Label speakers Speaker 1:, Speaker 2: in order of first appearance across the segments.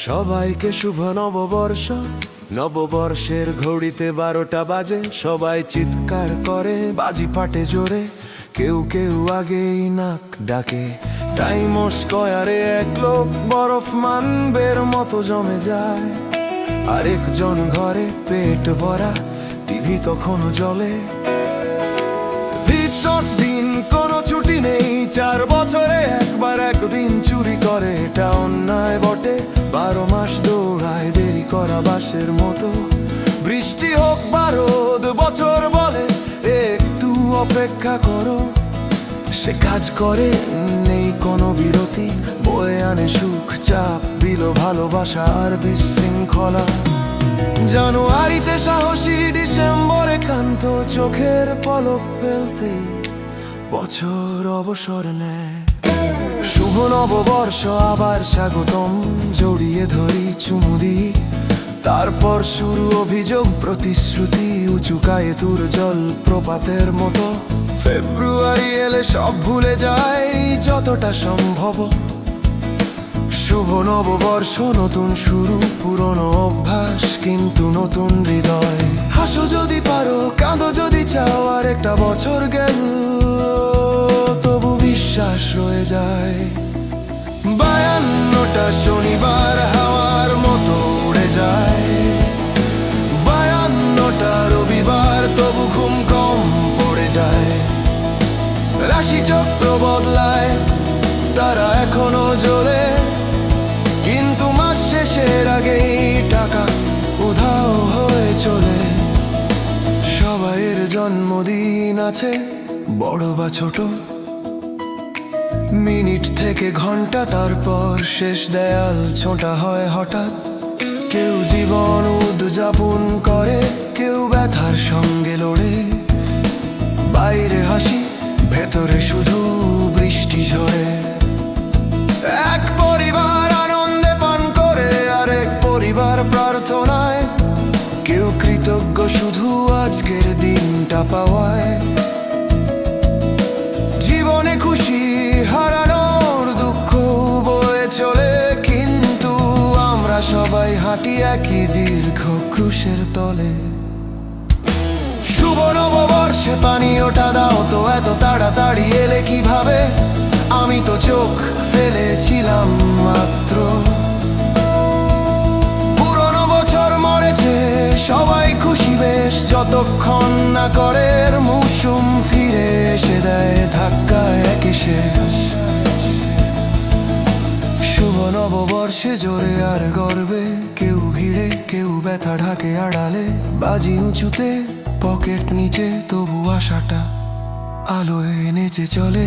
Speaker 1: সবাইকে শুভ নববর্ষ। নববর্ষের ঘড়িতে 12টা বাজে, সবাই চিৎকার করে, বাজি ফাটে জোরে, কেউ কেউ আগেই নাক ডাকে। টাইম স্কয়ারে এক লোক বরফ মানবের মতো জমে যায়, আরেকজন ঘরে পেট ভরা, টিভি তখনও জ্বলে। দিন কোনো ছুটি নেই, 4 বছরে একবার একদিন চুরি করে, এটা অন্যায় বটে। 12 মাস দৌড়ায় দেরি করা বাসের মতো, বৃষ্টি হোক বা রোদ, বছর বলে একটু অপেক্ষা করো। সে কাজ করে, নেই কোনো বিরতি, বয়ে আনে সুখ, চাপ, বিলো ভালোবাসা আর বিশৃঙ্খলা। জানুয়ারিতে সাহসী, ডিসেম্বরে কান্ত, চোখের পলক ফেলতে বছর অবসর নেয়। শুভ নববর্ষ, আবার স্বাগতম, জড়িয়ে ধরি, চুমু দিই, তারপর শুরু অভিযোগ, প্রতিশ্রুতি, উঁচু গায়ে তুর জল প্রপাতের মতো। ফেব্রুয়ারি এলে সব ভুলে যায় যতটা সম্ভব। শুভ নববর্ষ, নতুন শুরু, পুরনো অভ্যাস কিন্তু নতুন হৃদয়। হাসো যদি পারো, কাঁদো যদি চাও, আর একটা বছর গেল তবু বিশ্বাস রয়ে যায়। 52টা শনিবার হাওয়ার মতো উড়ে যায়, 52টা রবিবার তবু ঘুম কম পড়ে যায়। রাশি চক্র বদলায়, তারা এখনো জ্বলে, কিন্তু মাস শেষের আগেই টাকা উধাও হয়ে চলে। সবাইয়ের জন্মদিন আছে, বড় বা ছোট, মিনিট থেকে ঘন্টা, তারপর শেষ দেয়াল ছোঁটা হয় হঠাৎ। কেউ জীবন উদযাপন করে, কেউ ব্যথার সঙ্গে লড়ে। বাইরে হাসি, ভেতরে শুধু বৃষ্টি ঝরে। এক পরিবার আনন্দে পান করে, আরেক পরিবার প্রার্থনায়, কেউ কৃতজ্ঞ শুধু আজকের দিনটা পাওয়ায়। জীবনে খুশি হারানোর দুঃখ বয়ে চলে, কিন্তু আমরা সবাই হাঁটি একই দীর্ঘ ক্রুশের তলে। শুভ নববর্ষে পানীয়টা দাও তো, এত তাড়াতাড়ি এলে কিভাবে? আমি তো চোখ ফেলেছিলাম মাত্র। পুরনো বছর মরেছে, সবাই খুশি বেশ, যতক্ষণ না করের মৌসুম ফিরে এসে দেয় ধাক্কা একে শেষ। শুভ নববর্ষে জোরে আর গর্বে, কেউ ভিড়ে, কেউ ব্যথা ঢাকে আড়ালে, বাজি উঁচুতে, পকেট নিচে, তবু আশাটা আলোয় নেচে চলে।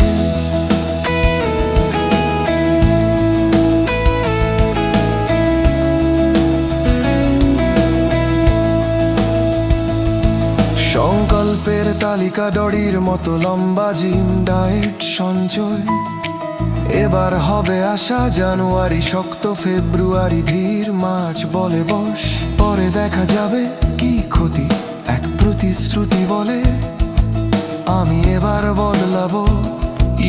Speaker 1: সংকল্পের তালিকা দড়ির মতো লম্বা, জিম, ডায়েট, সঞ্চয়। এবার হবে আশা, জানুয়ারি শক্ত, ফেব্রুয়ারি ধীর, মার্চ বলে বস, পরে দেখা যাবে কি ক্ষতি। এক প্রতিশ্রুতি বলে, আমি এবার বদলাবো।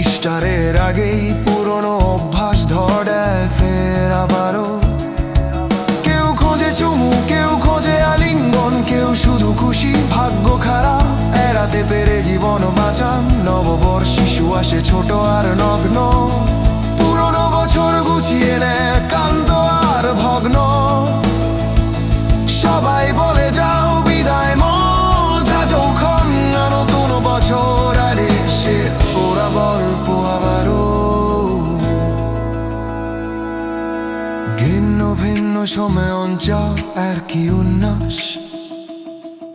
Speaker 1: ইস্টারের আগেই পুরনো অভ্যাস ধরায় ফের আবারও। কেউ খোঁজে চুমু, কেউ খোঁজে আলিঙ্গন, কেউ শুধু খুশি ভাগ্য খারাপ এড়াতে পেরে জীবন বাঁচান। নববর্ষ শিশু আসে ছোট আর নগ্ন, পুরনো বছর গুছিয়ে নেয় কান্ত আর ভগ্ন। সবাই বলে যাও বিদায় মজা, যখন নতুন বছর আর এসে ওরা গল্প আবারও। ভিন্ন ভিন্ন সময় অঞ্চল আর কি উন্নাস,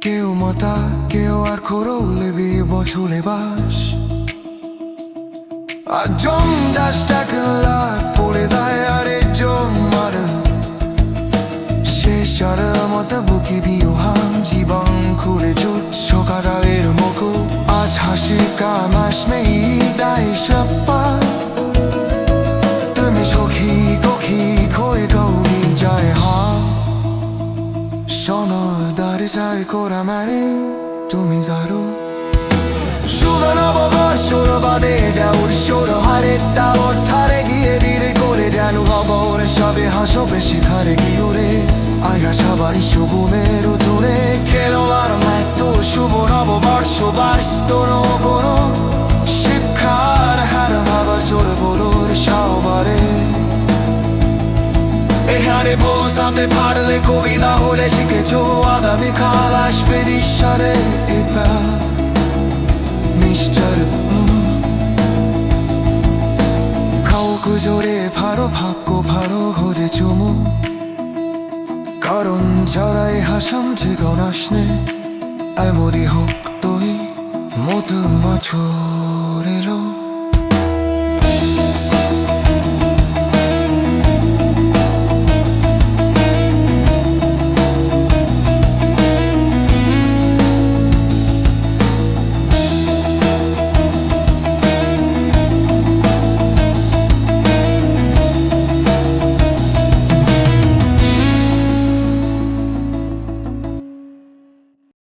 Speaker 1: কেউ মতা, কেউ আর খোরলে বিয়ে বছরে বাস। আর জন দাসটাকে লাট পড়ে দেয়, আরে জমার শেষ আর মতো বুকে বিহাম, জীবন খুলে চোখ সকালের মুখো। আজ হাসি কামাস মেই দায় সপ্পা, তুমি সখী কখি খয়ে গৌরী যায় হা। সনদারে যায় কোরা মানে তুমি জারো। শুভ নববর্ষ বাদে ডাউর সর হারে, তাও ঠারে গিয়ে ধীরে করে অনুভবরে সবে হাসবে সেখানে গিয়ে আয়া সবাই শুভমের উঠোনে খেলোয়াড় মাত্র শুভ নববর্ষ বাস্তর বড় শিক্ষার হার ভাবার জোরে বলোর সবারে এখানে বোঝাতে পারলে কবিতা হলে শিখেছ আগামীকাল আসবে ঈশ্বরে এবার নিশ্চয় কাউকে জোরে ভালো ভাগ্য ভালো হলে চুমু কারণ যারাই হাসাম জীবন আসনে এমনই হোক তুই মতো বছর এলো